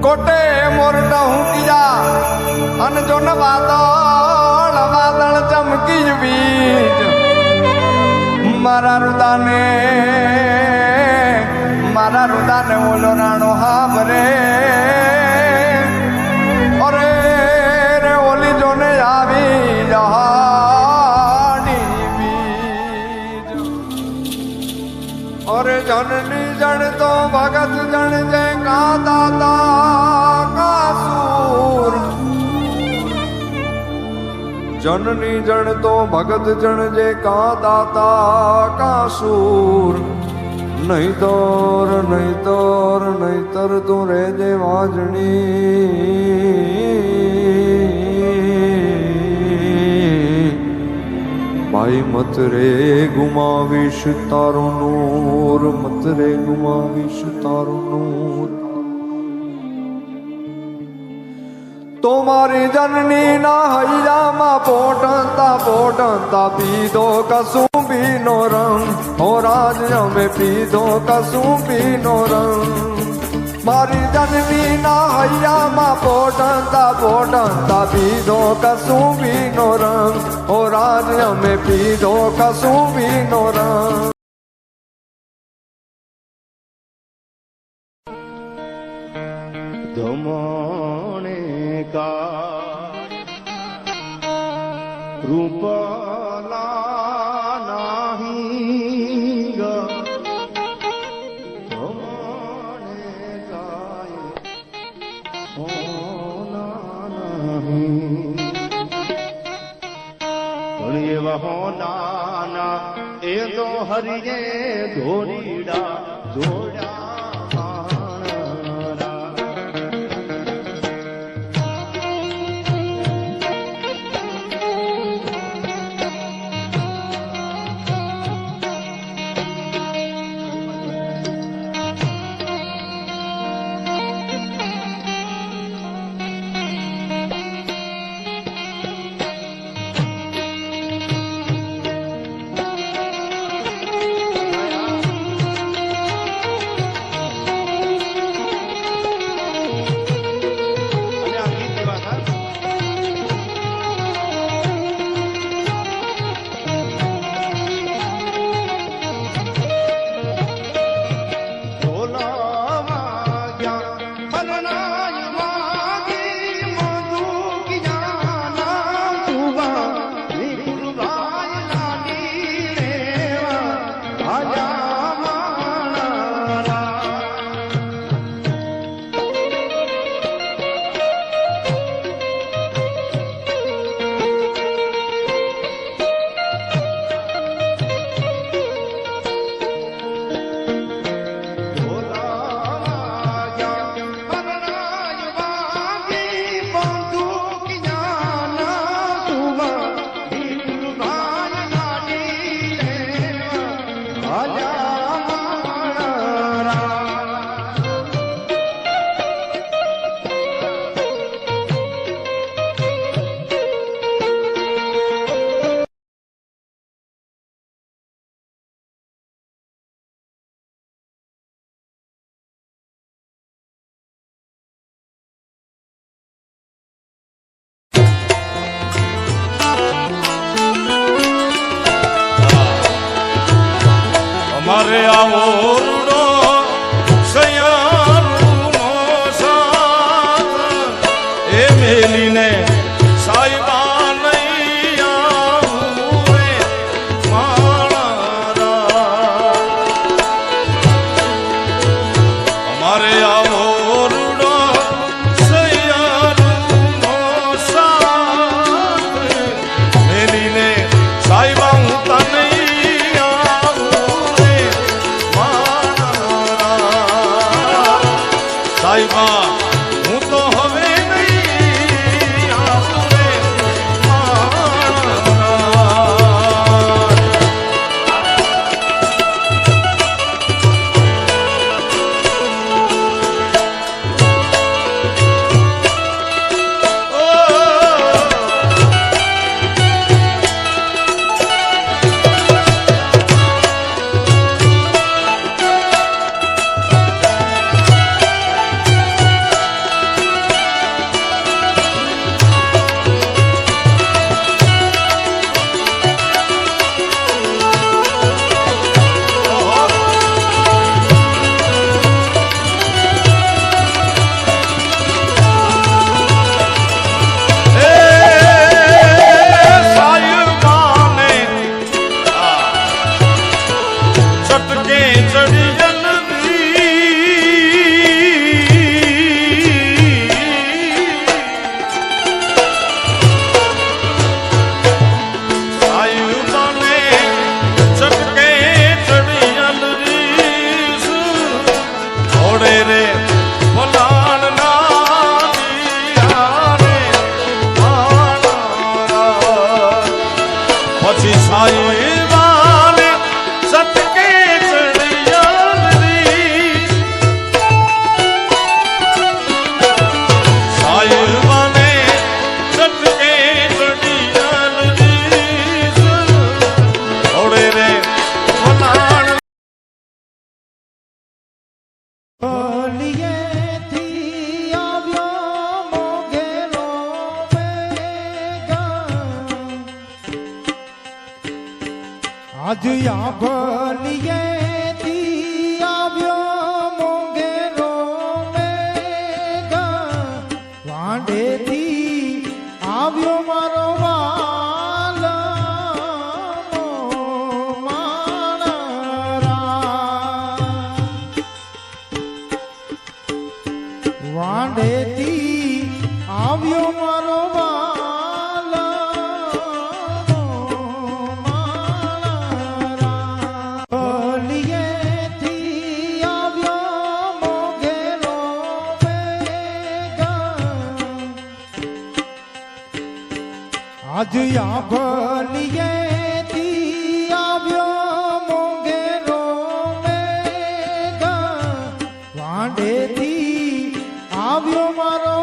कोटे मोरटा हूँ किया अन जो न वादल वादल चमकी बीज मारा रुदाने बोलो राणो हाँ भरे अरे रे ओली जो ने आवी जहानी बीज अरे जननी जन तो भगत जन जय का दाता का सूर जननी जन तो भगत जन जय का दाता का सूर नहीं तर तू रे जे वाजनी भाई मत रे गुमाविश तारो नूर मत रे गुमाविश तारो नूर तुम्हारी जननी ना हैया मा पोटता पीधो कसू पीनो रंग हो राज में पीधो कसू पीनो रंग मारी जननी ना हैया मा पोटता पीधो कसू पीनो रंग हो राज में पीधो कसू पीनो रंग धमोने का रूपला नहीं गा धमोने का होना नहीं पण ये होना ना ए तो हरिये धोरीड़ा जोड़ा મારે આવો રૂડો સયારૂનો સાથ એ મેલીને સાઈબા નહીં આવું રે મારા અમારે આવો રૂડો સયારૂનો સાથ મેલીને સાઈબા હું તને સાઈબા હું તો હવે નહીં આવું રે આજ આભલીએથી આવ્યો મોંઘેરો મેઘા, વાંઢેથી આવ્યો મારો વાલો માણરા, વાંઢેથી આવ્યો મારો વાલો માણરા, ભલીએથી આવ્યો મોંઘેરો મેઘા, આજ આભલીએથી આવ્યો મોંઘેરો મેઘા, વાંઢેથી આવ્યો મારો